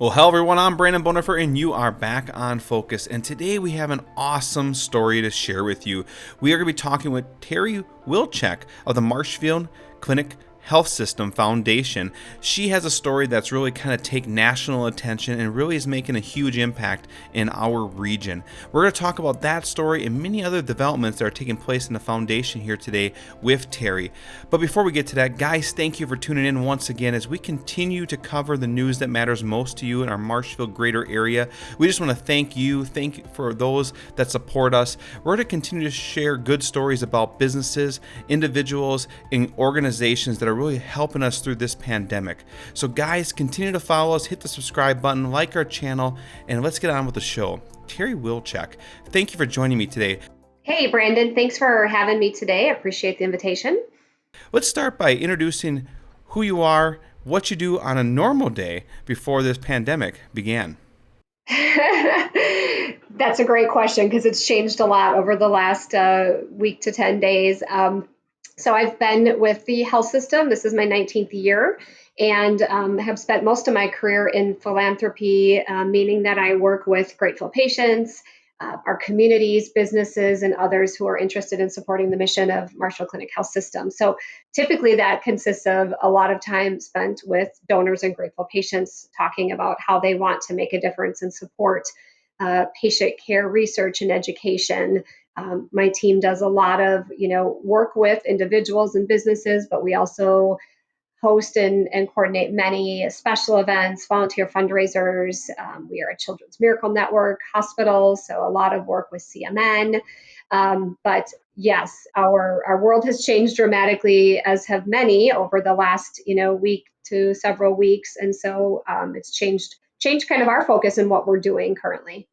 Well, hello everyone, I'm Brandon Bonifer and you are back on Focus. And today we have an awesome story to share with you. We are going to be talking with Teri Wilczek of the Marshfield Clinic Health System Foundation. She has a story that's really kind of take national attention and really is making a huge impact in our region. We're going to talk about that story and many other developments that are taking place in the foundation here today with Teri. But before we get to that, guys, thank you for tuning in once again as we continue to cover the news that matters most to you in our Marshfield greater area. We just want to thank you for those that support us. We're going to continue to share good stories about businesses, individuals, and organizations that are really helping us through this pandemic. So guys, continue to follow us, hit the subscribe button, like our channel, and let's get on with the show. Teri Wilczek, thank you for joining me today. Hey, Brandon, thanks for having me today. I appreciate the invitation. Let's start by introducing who you are, what you do on a normal day before this pandemic began. That's a great question because it's changed a lot over the last week to 10 days. So I've been with the health system. This is my 19th year and have spent most of my career in philanthropy, meaning that I work with grateful patients, our communities, businesses, and others who are interested in supporting the mission of Marshfield Clinic Health System. So typically that consists of a lot of time spent with donors and grateful patients talking about how they want to make a difference and support patient care research and education. My team does a lot of, work with individuals and businesses, but we also host and coordinate many special events, volunteer fundraisers. We are a Children's Miracle Network hospital, so a lot of work with CMN. But yes, our world has changed dramatically, as have many over the last week to several weeks, and so it's changed kind of our focus in what we're doing currently.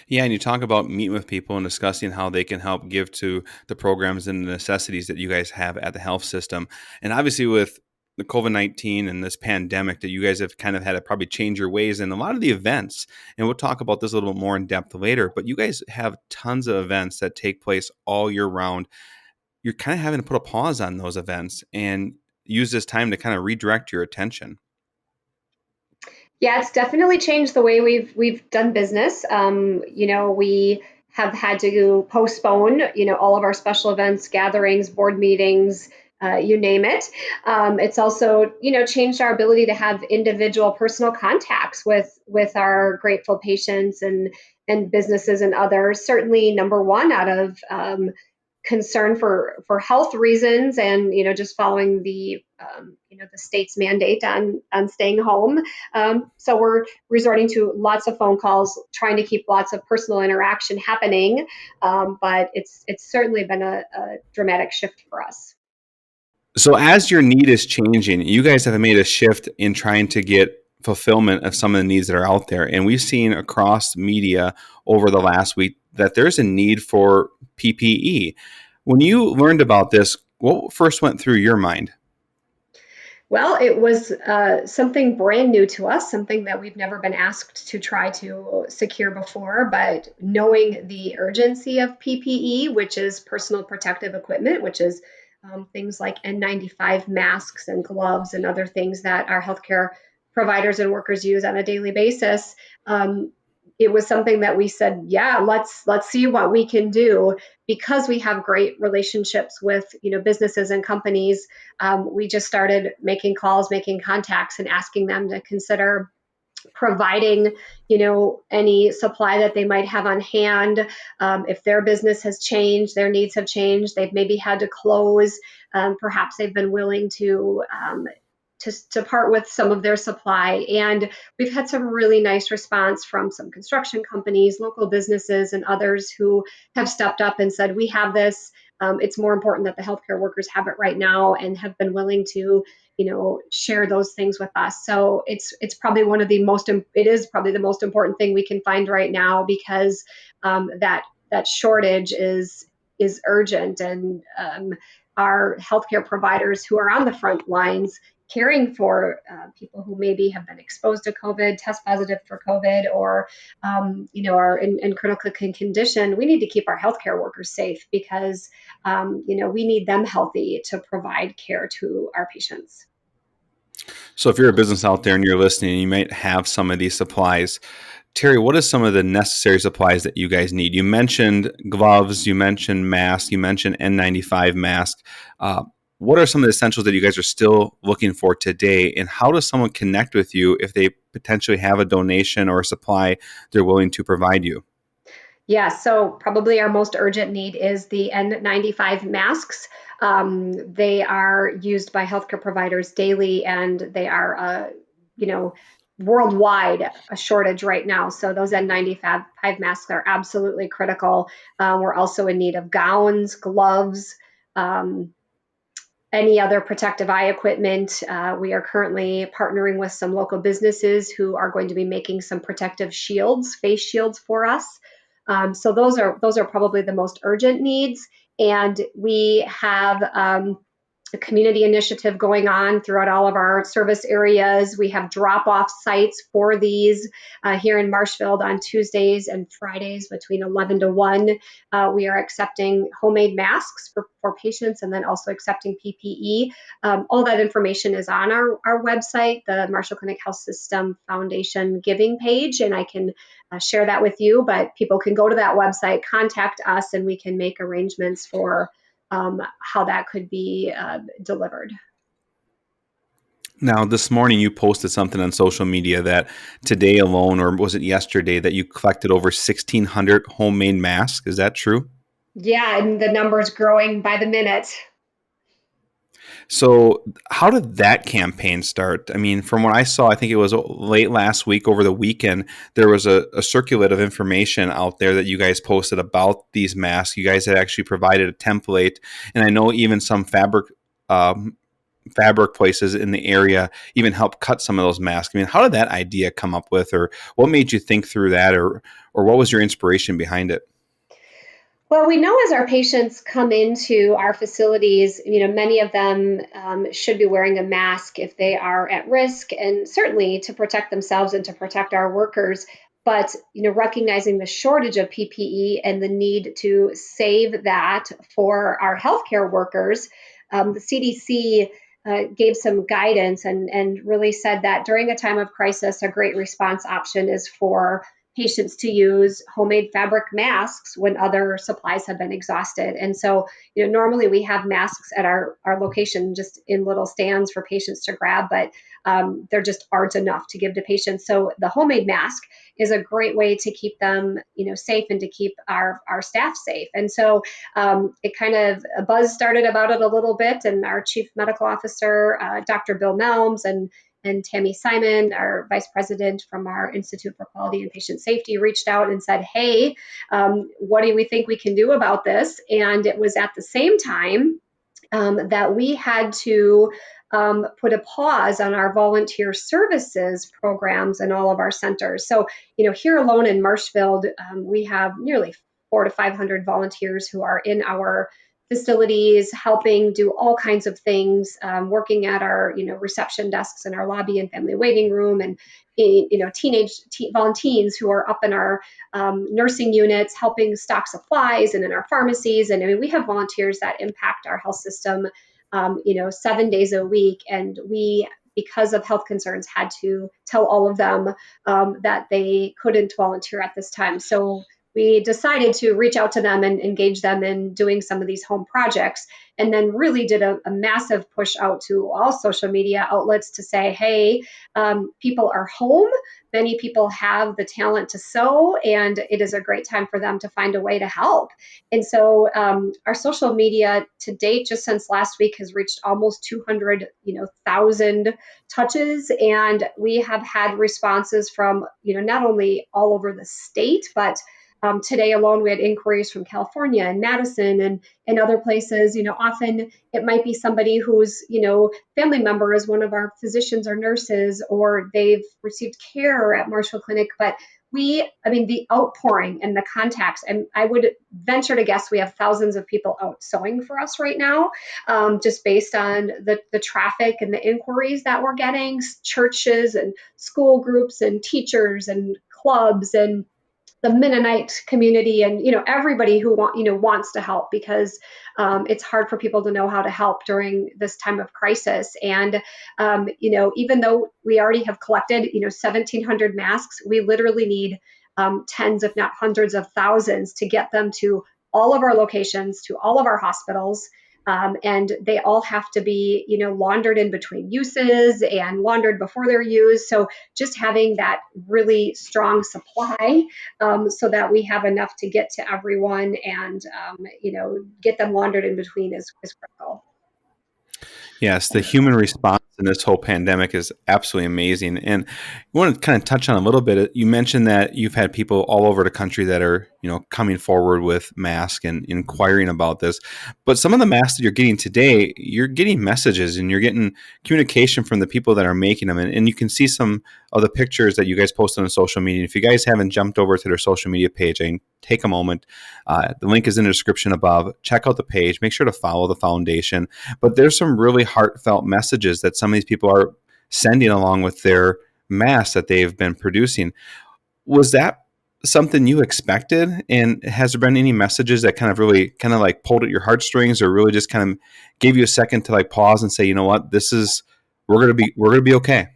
Yeah, and you talk about meeting with people and discussing how they can help give to the programs and the necessities that you guys have at the health system. And obviously with the COVID-19 and this pandemic that you guys have kind of had to probably change your ways in a lot of the events. And we'll talk about this a little bit more in depth later, but you guys have tons of events that take place all year round. You're kind of having to put a pause on those events and use this time to kind of redirect your attention. Yeah, it's definitely changed the way we've done business. We have had to postpone, all of our special events, gatherings, board meetings, you name it. It's also, changed our ability to have individual personal contacts with our grateful patients and businesses and others. Certainly, number one, out of concern for health reasons and just following the the state's mandate on staying home. So we're resorting to lots of phone calls, trying to keep lots of personal interaction happening. But it's certainly been a dramatic shift for us. So as your need is changing, you guys have made a shift in trying to get fulfillment of some of the needs that are out there. And we've seen across media over the last week that there's a need for PPE. When you learned about this, what first went through your mind? Well, it was something brand new to us, something that we've never been asked to try to secure before. But knowing the urgency of PPE, which is personal protective equipment, which is things like N95 masks and gloves and other things that our healthcare providers and workers use on a daily basis, it was something that we said, yeah, let's see what we can do because we have great relationships with businesses and companies. We just started making calls, making contacts, and asking them to consider providing any supply that they might have on hand. If their business has changed, their needs have changed, they've maybe had to close, perhaps they've been willing to part with some of their supply. And we've had some really nice response from some construction companies, local businesses, and others who have stepped up and said, we have this. It's more important that the healthcare workers have it right now, and have been willing to share those things with us. So it's probably it is probably the most important thing we can find right now, because that shortage is urgent. And our healthcare providers who are on the front lines caring for people who maybe have been exposed to COVID, test positive for COVID, or are in critical condition, we need to keep our healthcare workers safe, because we need them healthy to provide care to our patients. So if you're a business out there and you're listening, you might have some of these supplies. Teri, what are some of the necessary supplies that you guys need? You mentioned gloves, you mentioned masks, you mentioned N95 mask. Uh, what are some of the essentials that you guys are still looking for today? And how does someone connect with you if they potentially have a donation or a supply they're willing to provide you? Yeah, so probably our most urgent need is the N95 masks. They are used by healthcare providers daily, and they are, you know, worldwide a shortage right now. So those N95 masks are absolutely critical. We're also in need of gowns, gloves, um, any other protective eye equipment. We are currently partnering with some local businesses who are going to be making some protective shields, face shields for us. So those are probably the most urgent needs. And we have a community initiative going on throughout all of our service areas. We have drop-off sites for these here in Marshfield on Tuesdays and Fridays between 11 to 1. We are accepting homemade masks for patients and then also accepting PPE. All that information is on our website, the Marshfield Clinic Health System Foundation giving page, and I can share that with you. But people can go to that website, contact us, and we can make arrangements for how that could be delivered. Now, this morning you posted something on social media that today alone, or was it yesterday, that you collected over 1,600 homemade masks. Is that true? Yeah, and the numbers growing by the minute. So, how did that campaign start? I mean, from what I saw, I think it was late last week over the weekend, there was a circulate of information out there that you guys posted about these masks. You guys had actually provided a template, and I know even some um, fabric places in the area even help cut some of those masks. I mean, how did that idea come up with, or what made you think through that, or what was your inspiration behind it? Well, we know as our patients come into our facilities, many of them should be wearing a mask if they are at risk, and certainly to protect themselves and to protect our workers. But recognizing the shortage of PPE and the need to save that for our healthcare workers, the CDC gave some guidance and really said that during a time of crisis, a great response option is for patients to use homemade fabric masks when other supplies have been exhausted. And so, normally we have masks at our location just in little stands for patients to grab, but there just aren't enough to give to patients. So the homemade mask is a great way to keep them, safe and to keep our staff safe. And so it kind of a buzz started about it a little bit, and our chief medical officer, Dr. Bill Melms, and Tammy Simon, our vice president from our Institute for Quality and Patient Safety, reached out and said, hey, what do we think we can do about this? And it was at the same time that we had to put a pause on our volunteer services programs in all of our centers. So, here alone in Marshfield, we have nearly 400 to 500 volunteers who are in our facilities, helping do all kinds of things, working at our, reception desks in our lobby and family waiting room, and volunteers who are up in our nursing units, helping stock supplies, and in our pharmacies. And I mean, we have volunteers that impact our health system, 7 days a week, and we, because of health concerns, had to tell all of them that they couldn't volunteer at this time. So we decided to reach out to them and engage them in doing some of these home projects, and then really did a massive push out to all social media outlets to say, hey, people are home. Many people have the talent to sew, and it is a great time for them to find a way to help. And so our social media to date, just since last week, has reached almost 200,000 touches, and we have had responses from not only all over the state, but today alone, we had inquiries from California and Madison and other places. Often it might be somebody whose, family member is one of our physicians or nurses, or they've received care at Marshfield Clinic. But the outpouring and the contacts, and I would venture to guess we have thousands of people out sewing for us right now, just based on the traffic and the inquiries that we're getting, churches and school groups and teachers and clubs and the Mennonite community, and everybody who wants to help, because it's hard for people to know how to help during this time of crisis. And even though we already have collected 1,700 masks, we literally need tens, if not hundreds of thousands, to get them to all of our locations, to all of our hospitals. And they all have to be, laundered in between uses and laundered before they're used. So just having that really strong supply, so that we have enough to get to everyone, and get them laundered in between is critical. Yes, the human response in this whole pandemic is absolutely amazing. And I want to kind of touch on a little bit. You mentioned that you've had people all over the country that are, coming forward with masks and inquiring about this. But some of the masks that you're getting today, you're getting messages and you're getting communication from the people that are making them. And you can see some of the pictures that you guys posted on social media. If you guys haven't jumped over to their social media page, I take a moment. The link is in the description above. Check out the page. Make sure to follow the foundation. But there's some really heartfelt messages that some of these people are sending along with their masks that they've been producing. Was that something you expected? And has there been any messages that kind of really kind of like pulled at your heartstrings, or really just kind of gave you a second to like pause and say, you know what, we're going to be okay?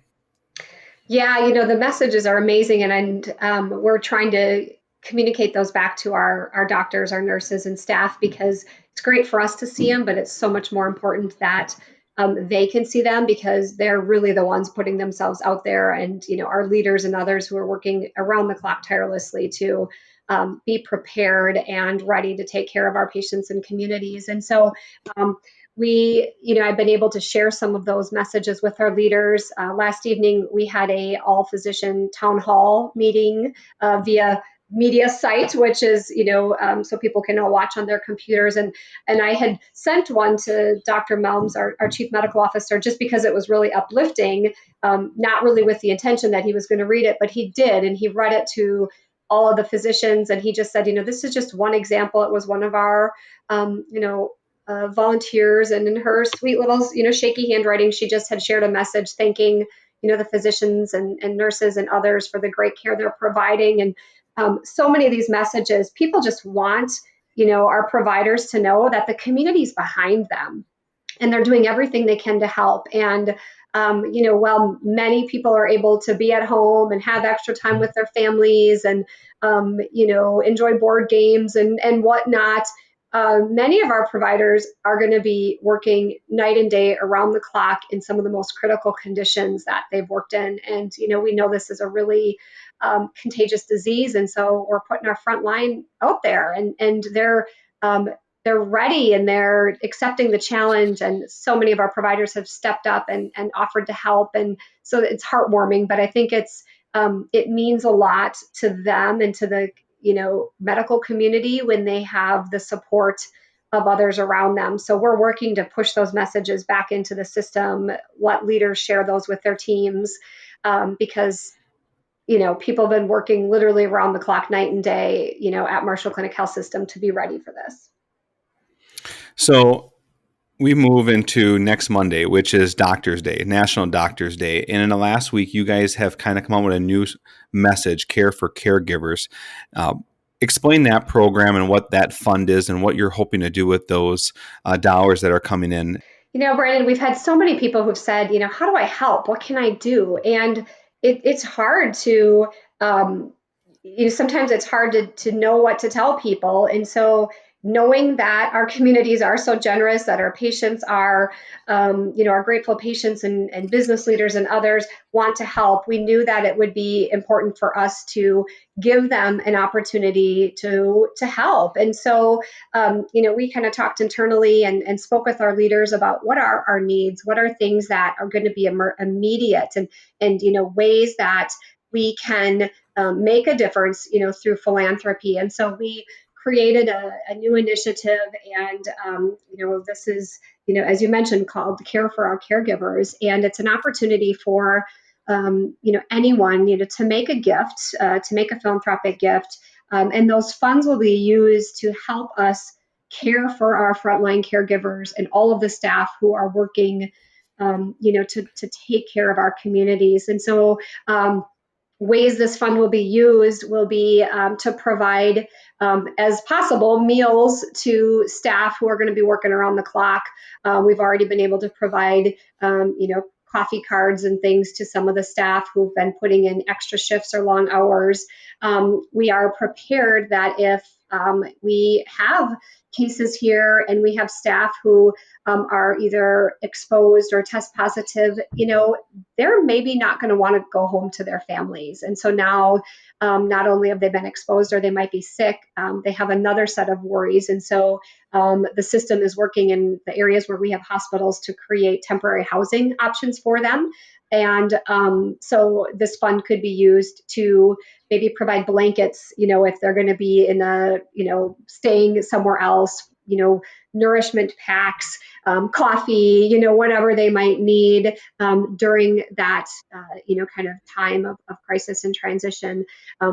Yeah, the messages are amazing, and we're trying to communicate those back to our doctors, our nurses, and staff, because it's great for us to see them, but it's so much more important that they can see them, because they're really the ones putting themselves out there, and our leaders and others who are working around the clock tirelessly to be prepared and ready to take care of our patients and communities. And so I've been able to share some of those messages with our leaders. Last evening, we had a all physician town hall meeting via media site, which is, so people can all watch on their computers. And I had sent one to Dr. Melms, our chief medical officer, just because it was really uplifting, not really with the intention that he was going to read it, but he did. And he read it to all of the physicians. And he just said, this is just one example. It was one of our, volunteers, and in her sweet little, shaky handwriting, she just had shared a message thanking, the physicians and nurses and others for the great care they're providing. And so many of these messages, people just want, our providers to know that the community's behind them and they're doing everything they can to help. And while many people are able to be at home and have extra time with their families and enjoy board games and whatnot, many of our providers are going to be working night and day around the clock in some of the most critical conditions that they've worked in. And we know this is a really contagious disease, and so we're putting our front line out there, and they're ready and they're accepting the challenge. And so many of our providers have stepped up and offered to help, and so it's heartwarming. But I think it means a lot to them and to the medical community when they have the support of others around them. So we're working to push those messages back into the system, let leaders share those with their teams, because people have been working literally around the clock, night and day, at Marshfield Clinic Health System to be ready for this. So we move into next Monday, which is Doctors Day, National Doctors Day. And in the last week, you guys have kind of come out with a new message, Care for Caregivers. Explain that program and what that fund is and what you're hoping to do with those dollars that are coming in. Brandon, we've had so many people who've said, how do I help? What can I do? And it's hard to, sometimes it's hard to know what to tell people. And so knowing that our communities are so generous, that our patients are, our grateful patients and business leaders and others want to help, we knew that it would be important for us to give them an opportunity to help. And so, we kind of talked internally and spoke with our leaders about what are our needs, what are things that are going to be immediate, and ways that we can make a difference, through philanthropy. And so we created a new initiative, and this is, as you mentioned, called Care for Our Caregivers, and it's an opportunity for anyone to make a gift, to make a philanthropic gift, and those funds will be used to help us care for our frontline caregivers and all of the staff who are working, to take care of our communities. And so ways this fund will be used will be to provide, as possible, meals to staff who are going to be working around the clock. We've already been able to provide, coffee cards and things to some of the staff who've been putting in extra shifts or long hours. We are prepared that if we have cases here and we have staff who are either exposed or test positive, they're maybe not going to want to go home to their families. And so now, not only have they been exposed or they might be sick, they have another set of worries. And so the system is working in the areas where we have hospitals to create temporary housing options for them. And so this fund could be used to maybe provide blankets, if they're going to be in staying somewhere else, nourishment packs, coffee, whatever they might need during that, kind of time of crisis and transition.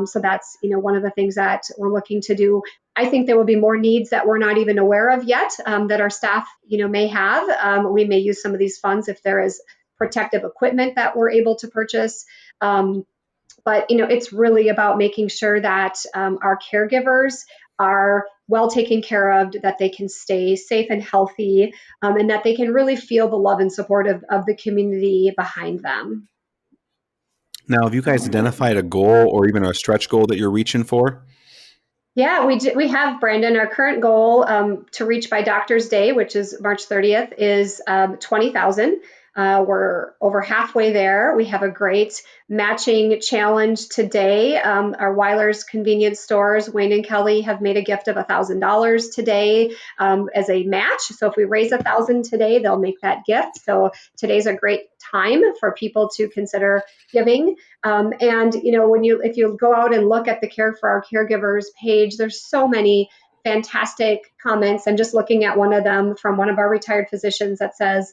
So that's, one of the things that we're looking to do. I think there will be more needs that we're not even aware of yet that our staff, may have. We may use some of these funds if there is protective equipment that we're able to purchase. But it's really about making sure that our caregivers are well taken care of, that they can stay safe and healthy, and that they can really feel the love and support of the community behind them. Now, have you guys identified a goal or even a stretch goal that you're reaching for? Yeah, we have, Brandon. Our current goal to reach by Doctor's Day, which is March 30th, is 20,000. We're over halfway there. We have a great matching challenge today. Our Weiler's convenience stores, Wayne and Kelly, have made a gift of $1,000 today as a match. So if we raise 1,000 today, they'll make that gift. So today's a great time for people to consider giving. And if you go out and look at the Care for Our Caregivers page, there's so many fantastic comments. I'm just looking at one of them from one of our retired physicians that says,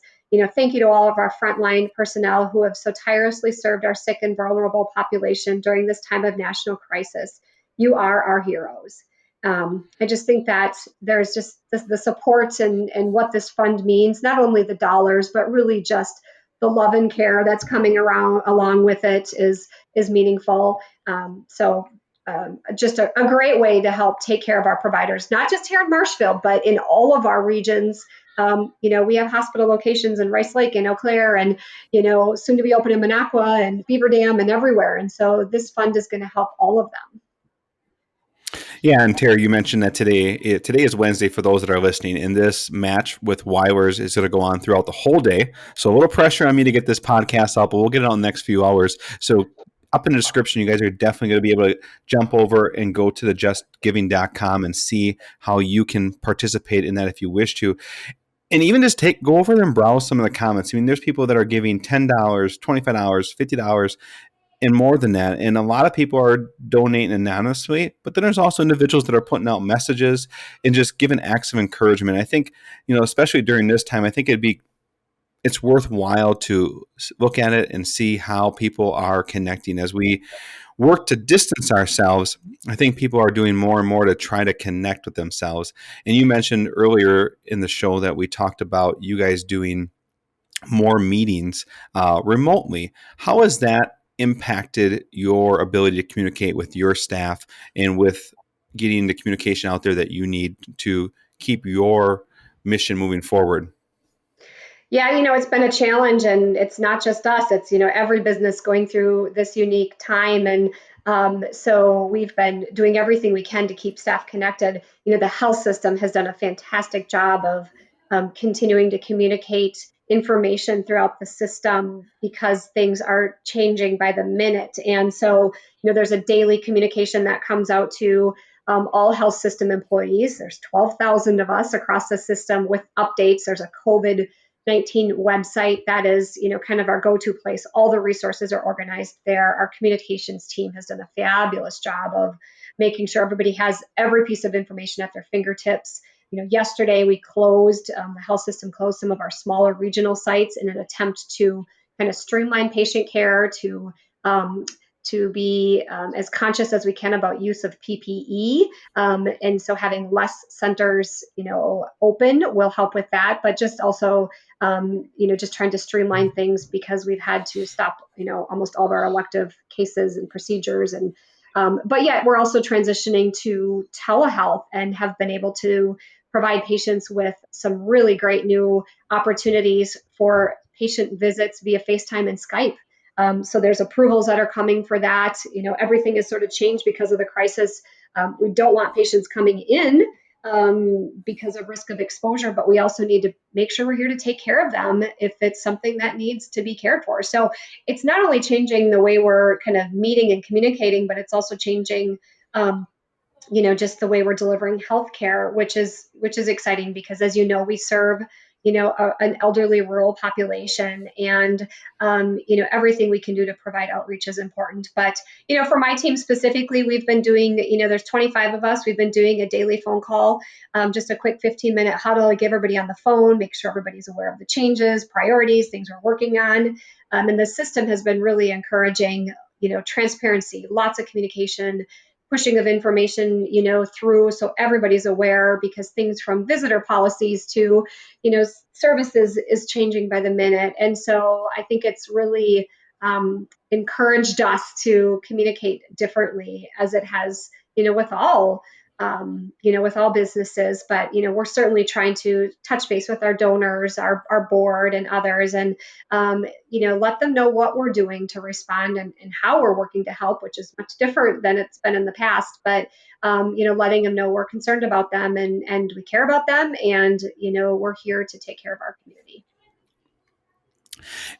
thank you to all of our frontline personnel who have so tirelessly served our sick and vulnerable population during this time of national crisis. You are our heroes. I just think that there's just the support and what this fund means, not only the dollars, but really just the love and care that's coming around along with it is meaningful. Just a great way to help take care of our providers, not just here in Marshfield, but in all of our regions. We have hospital locations in Rice Lake and Eau Claire and, soon to be open in Minocqua and Beaver Dam and everywhere. And so this fund is going to help all of them. Yeah, and Teri, you mentioned that today is Wednesday for those that are listening, and this match with Weilers is going to go on throughout the whole day. So a little pressure on me to get this podcast up, but we'll get it on the next few hours. So up in the description, you guys are definitely going to be able to jump over and go to the justgiving.com and see how you can participate in that if you wish to. And even just go over and browse some of the comments. I mean, there's people that are giving $10, $25, $50, and more than that. And a lot of people are donating anonymously, but then there's also individuals that are putting out messages and just giving acts of encouragement. I think, especially during this time, I think it's worthwhile to look at it and see how people are connecting as we work to distance ourselves. I think people are doing more and more to try to connect with themselves. And you mentioned earlier in the show that we talked about you guys doing more meetings remotely. How has that impacted your ability to communicate with your staff and with getting the communication out there that you need to keep your mission moving forward? Yeah, it's been a challenge, and it's not just us. It's, every business going through this unique time. And so we've been doing everything we can to keep staff connected. The health system has done a fantastic job of continuing to communicate information throughout the system because things are changing by the minute. And so, there's a daily communication that comes out to all health system employees. There's 12,000 of us across the system with updates. There's a COVID-19 website that is, kind of our go-to place. All the resources are organized there. Our communications team has done a fabulous job of making sure everybody has every piece of information at their fingertips. Yesterday we closed, the health system closed some of our smaller regional sites in an attempt to kind of streamline patient care, to to be as conscious as we can about use of PPE. And so having less centers, open will help with that, but just also, just trying to streamline things because we've had to stop, almost all of our elective cases and procedures. And but yet we're also transitioning to telehealth and have been able to provide patients with some really great new opportunities for patient visits via FaceTime and Skype. So there's approvals that are coming for that. Everything has sort of changed because of the crisis. We don't want patients coming in because of risk of exposure, but we also need to make sure we're here to take care of them if it's something that needs to be cared for. So it's not only changing the way we're kind of meeting and communicating, but it's also changing just the way we're delivering healthcare, which is exciting because, as we serve, an elderly rural population, and everything we can do to provide outreach is important. But for my team specifically, we've been doing, there's 25 of us. We've been doing a daily phone call, just a quick 15-minute huddle, get everybody on the phone, make sure everybody's aware of the changes, priorities, things we're working on, and the system has been really encouraging, transparency, lots of communication, pushing of information, through so everybody's aware, because things from visitor policies to, services is changing by the minute. And so I think it's really encouraged us to communicate differently, as it has, with all businesses. But, we're certainly trying to touch base with our donors, our board and others, and, let them know what we're doing to respond and how we're working to help, which is much different than it's been in the past. But, letting them know we're concerned about them and we care about them, and, we're here to take care of our community.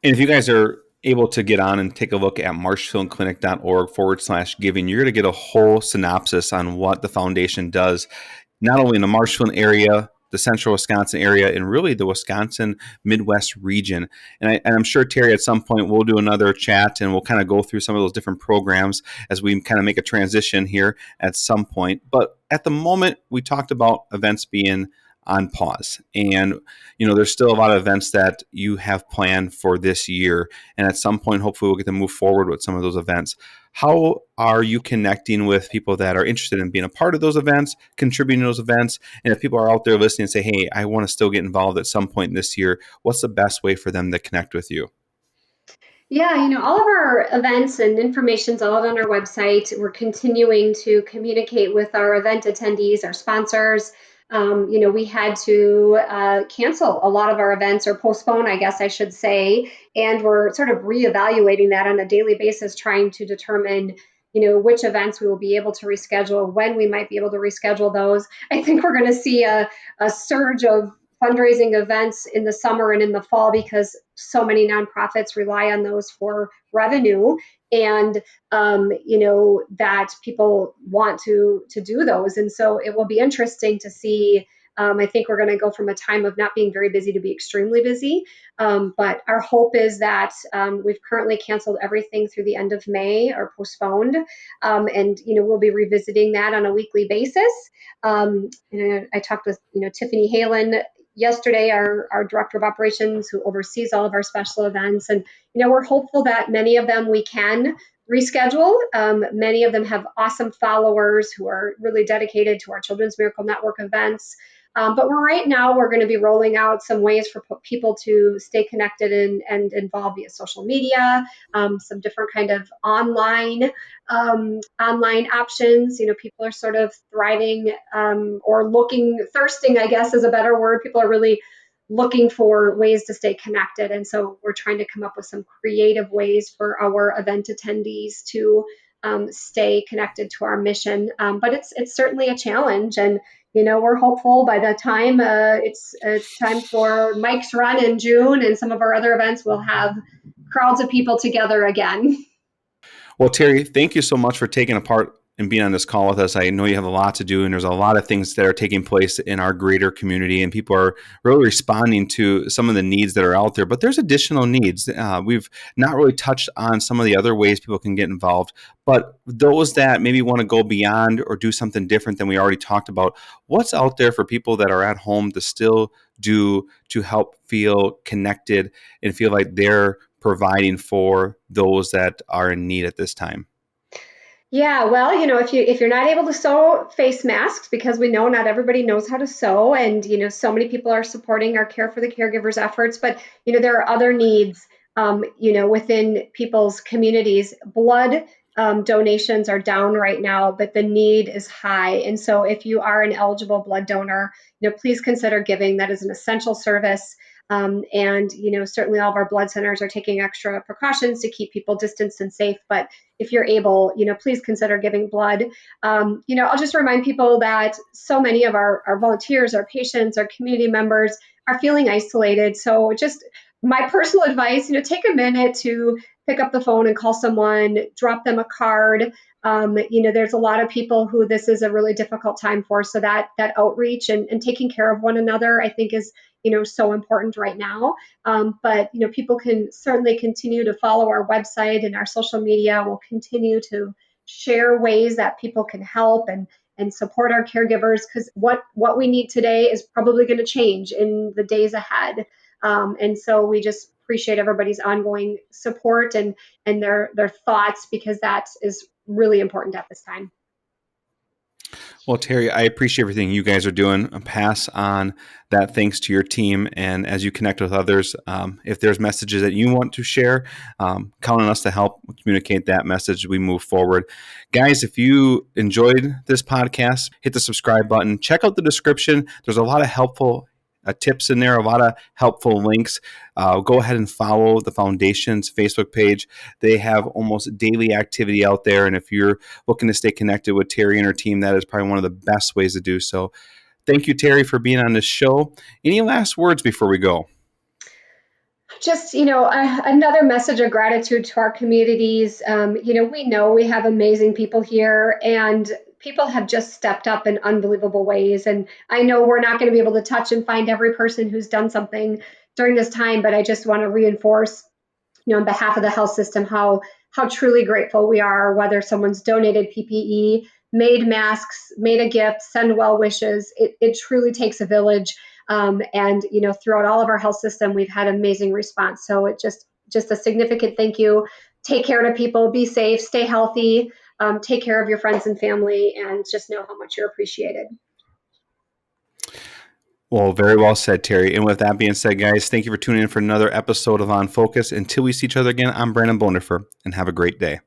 And if you guys are able to get on and take a look at marshfieldclinic.org/giving, you're going to get a whole synopsis on what the foundation does, not only in the Marshfield area, the central Wisconsin area, and really the Wisconsin Midwest region. And I'm sure, Teri, at some point we'll do another chat and we'll kind of go through some of those different programs as we kind of make a transition here at some point. But at the moment, we talked about events being on pause. And, there's still a lot of events that you have planned for this year. And at some point, hopefully we'll get to move forward with some of those events. How are you connecting with people that are interested in being a part of those events, contributing to those events? And if people are out there listening and say, hey, I want to still get involved at some point this year, what's the best way for them to connect with you? Yeah, all of our events and information's all on our website. We're continuing to communicate with our event attendees, our sponsors. We had to cancel a lot of our events, or postpone, I guess I should say, and we're sort of reevaluating that on a daily basis, trying to determine, which events we will be able to reschedule, when we might be able to reschedule those. I think we're going to see a surge of fundraising events in the summer and in the fall, because so many nonprofits rely on those for revenue, and that people want to do those. And so it will be interesting to see. I think we're going to go from a time of not being very busy to be extremely busy. But our hope is that we've currently canceled everything through the end of May, or postponed. And, we'll be revisiting that on a weekly basis. And I talked with, Tiffany Halen yesterday, our director of operations, who oversees all of our special events. And, we're hopeful that many of them we can reschedule. Many of them have awesome followers who are really dedicated to our Children's Miracle Network events. But right now, we're going to be rolling out some ways for people to stay connected and involved via social media, some different kind of online options. People are sort of thriving, or thirsting, I guess is a better word. People are really looking for ways to stay connected. And so we're trying to come up with some creative ways for our event attendees to stay connected to our mission. But it's certainly a challenge. And we're hopeful by the time it's time for Mike's Run in June and some of our other events, we'll have crowds of people together again. Well, Teri, thank you so much for taking a part and being on this call with us. I know you have a lot to do, and there's a lot of things that are taking place in our greater community, and people are really responding to some of the needs that are out there. But there's additional needs. We've not really touched on some of the other ways people can get involved, but those that maybe want to go beyond or do something different than we already talked about, what's out there for people that are at home to still do to help feel connected and feel like they're providing for those that are in need at this time? Yeah, well, if you're not able to sew face masks, because we know not everybody knows how to sew, and so many people are supporting our Care for the Caregivers efforts, but there are other needs, within people's communities. Blood donations are down right now, but the need is high, and so if you are an eligible blood donor, please consider giving. That is an essential service. And certainly all of our blood centers are taking extra precautions to keep people distanced and safe. But if you're able, please consider giving blood. I'll just remind people that so many of our volunteers, our patients, our community members are feeling isolated. So just my personal advice, take a minute to pick up the phone and call someone, drop them a card. There's a lot of people who this is a really difficult time for. So that outreach and taking care of one another, I think is, so important right now. But people can certainly continue to follow our website and our social media. We'll continue to share ways that people can help and support our caregivers, because what we need today is probably going to change in the days ahead. And so we just appreciate everybody's ongoing support and their thoughts, because that is really important at this time. Well, Teri, I appreciate everything you guys are doing. Pass on that thanks to your team. And as you connect with others, if there's messages that you want to share, count on us to help communicate that message as we move forward. Guys, if you enjoyed this podcast, hit the subscribe button. Check out the description. There's a lot of helpful tips in there, a lot of helpful links. Go ahead and follow the Foundation's Facebook page. They have almost daily activity out there. And if you're looking to stay connected with Teri and her team, that is probably one of the best ways to do so. Thank you, Teri, for being on this show. Any last words before we go? Just another message of gratitude to our communities. We know we have amazing people here, and people have just stepped up in unbelievable ways. And I know we're not going to be able to touch and find every person who's done something during this time, but I just want to reinforce, on behalf of the health system, how truly grateful we are. Whether someone's donated PPE, made masks, made a gift, send well wishes, it truly takes a village. And throughout all of our health system, we've had amazing response. So it just a significant thank you. Take care to people, be safe, stay healthy, take care of your friends and family, and just know how much you're appreciated. Well, very well said, Teri. And with that being said, guys, thank you for tuning in for another episode of On Focus. Until we see each other again, I'm Brandon Bonifer, and have a great day.